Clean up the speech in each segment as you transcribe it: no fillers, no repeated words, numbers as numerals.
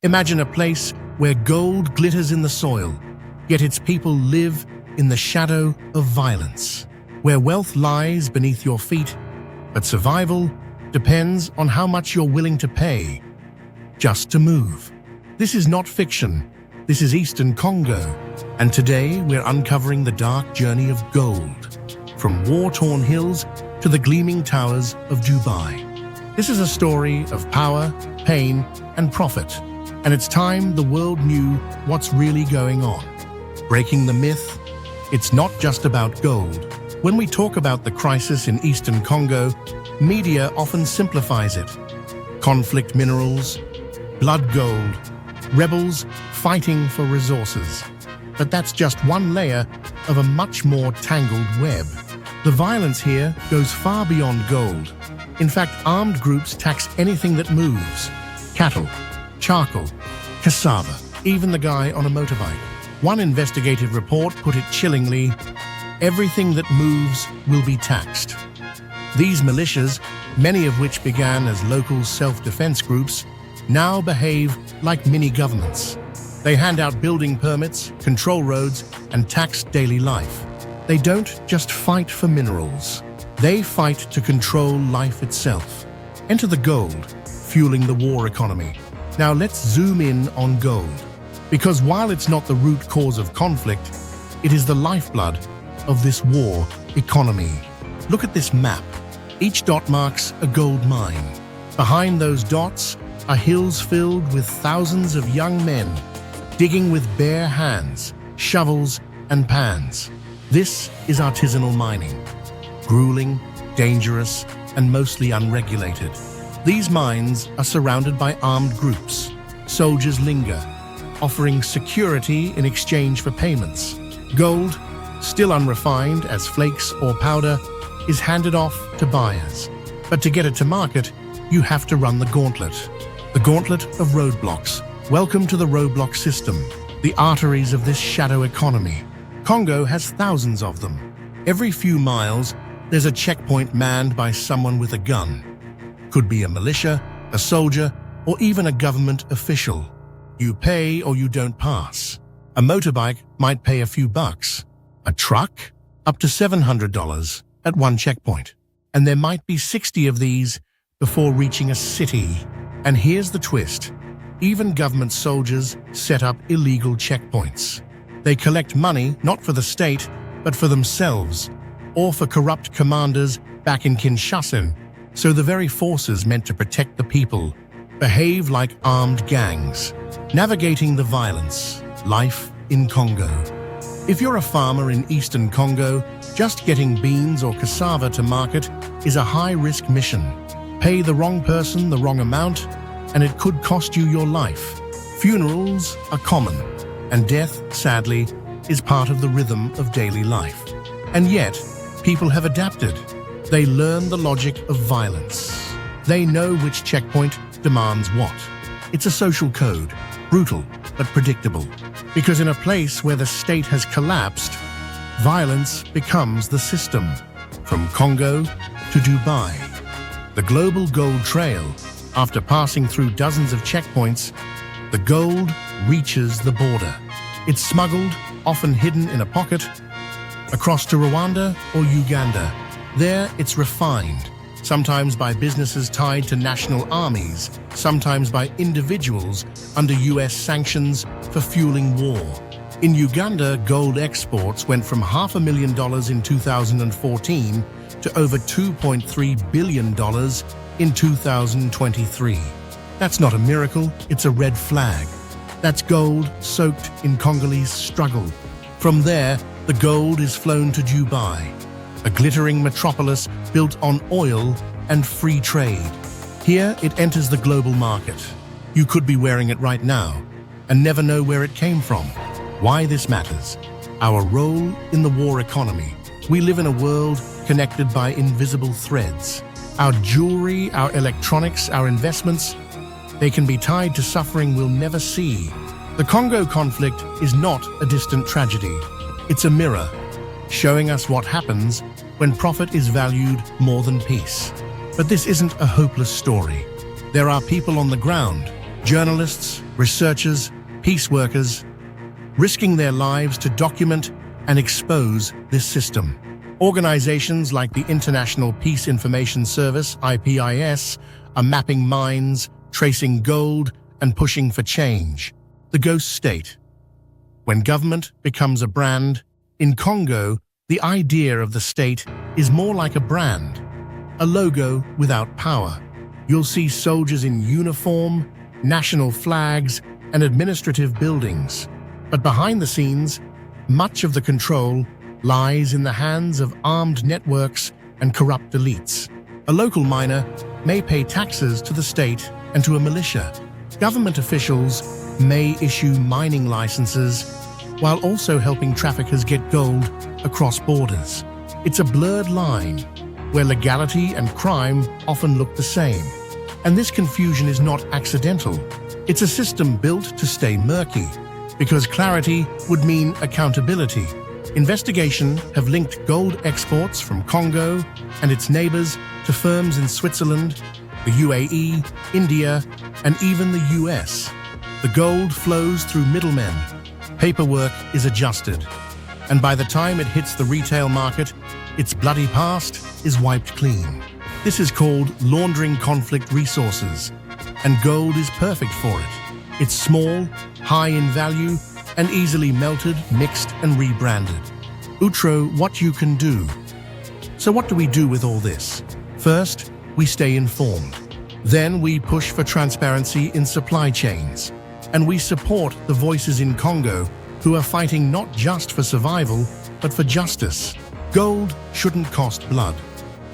Imagine a place where gold glitters in the soil, yet its people live in the shadow of violence, where wealth lies beneath your feet, but survival depends on how much you're willing to pay just to move. This is not fiction. This is Eastern Congo, and today we're uncovering the dark journey of gold, from war-torn hills to the gleaming towers of Dubai. This is a story of power, pain, and profit, and it's time the world knew what's really going on. Breaking the myth, it's not just about gold. When we talk about the crisis in Eastern Congo, media often simplifies it. Conflict minerals, blood gold, rebels fighting for resources. But that's just one layer of a much more tangled web. The violence here goes far beyond gold. In fact, armed groups tax anything that moves. Cattle, charcoal, cassava, even the guy on a motorbike. One investigative report put it chillingly, everything that moves will be taxed. These militias, many of which began as local self-defense groups, now behave like mini-governments. They hand out building permits, control roads, and tax daily life. They don't just fight for minerals. They fight to control life itself. Enter the gold, fueling the war economy. Now let's zoom in on gold. Because while it's not the root cause of conflict, it is the lifeblood of this war economy. Look at this map. Each dot marks a gold mine. Behind those dots are hills filled with thousands of young men digging with bare hands, shovels, and pans. This is artisanal mining. Grueling, dangerous, and mostly unregulated. These mines are surrounded by armed groups. Soldiers linger, offering security in exchange for payments. Gold, still unrefined as flakes or powder, is handed off to buyers. But to get it to market, you have to run the gauntlet. The gauntlet of roadblocks. Welcome to the roadblock system, the arteries of this shadow economy. Congo has thousands of them. Every few miles, there's a checkpoint manned by someone with a gun. Could be a militia, a soldier, or even a government official. You pay or you don't pass. A motorbike might pay a few bucks. A truck? Up to $700 at one checkpoint. And there might be 60 of these before reaching a city. And here's the twist. Even government soldiers set up illegal checkpoints. They collect money not for the state, but for themselves, or for corrupt commanders back in Kinshasa. So the very forces meant to protect the people behave like armed gangs, navigating the violence, life in Congo. If you're a farmer in Eastern Congo, just getting beans or cassava to market is a high-risk mission. Pay the wrong person the wrong amount, and it could cost you your life. Funerals are common, and death, sadly, is part of the rhythm of daily life. And yet, people have adapted. They learn the logic of violence. They know which checkpoint demands what. It's a social code, brutal but predictable. Because in a place where the state has collapsed, violence becomes the system. From Congo to Dubai. The global gold trail, after passing through dozens of checkpoints, the gold reaches the border. It's smuggled, often hidden in a pocket, across to Rwanda or Uganda. There, it's refined, sometimes by businesses tied to national armies, sometimes by individuals under US sanctions for fueling war. In Uganda, gold exports went from $500,000 in 2014 to over $2.3 billion in 2023. That's not a miracle, it's a red flag. That's gold soaked in Congolese struggle. From there, the gold is flown to Dubai, a glittering metropolis built on oil and free trade. Here, it enters the global market. You could be wearing it right now and never know where it came from. Why this matters. Our role in the war economy. We live in a world connected by invisible threads. Our jewelry, our electronics, our investments, they can be tied to suffering we'll never see. The Congo conflict is not a distant tragedy. It's a mirror, showing us what happens when profit is valued more than peace. But this isn't a hopeless story. There are people on the ground, journalists, researchers, peace workers, risking their lives to document and expose this system. Organizations like the International Peace Information Service, IPIS, are mapping mines, tracing gold, and pushing for change. The ghost state. When government becomes a brand, in Congo, the idea of the state is more like a brand, a logo without power. You'll see soldiers in uniform, national flags, and administrative buildings. But behind the scenes, much of the control lies in the hands of armed networks and corrupt elites. A local miner may pay taxes to the state and to a militia. Government officials may issue mining licenses while also helping traffickers get gold across borders. It's a blurred line where legality and crime often look the same. And this confusion is not accidental. It's a system built to stay murky, because clarity would mean accountability. Investigations have linked gold exports from Congo and its neighbors to firms in Switzerland, the UAE, India, and even the US. The gold flows through middlemen. Paperwork is adjusted. And by the time it hits the retail market, its bloody past is wiped clean. This is called laundering conflict resources, and gold is perfect for it. It's small, high in value, and easily melted, mixed, and rebranded. Outro, what you can do. So what do we do with all this? First, we stay informed. Then we push for transparency in supply chains. And we support the voices in Congo who are fighting not just for survival, but for justice. Gold shouldn't cost blood,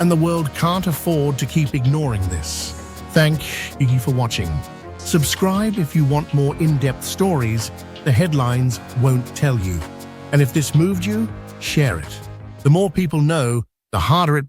and the world can't afford to keep ignoring this. Thank you for watching. Subscribe if you want more in-depth stories the headlines won't tell you. And if this moved you, share it. The more people know, the harder it becomes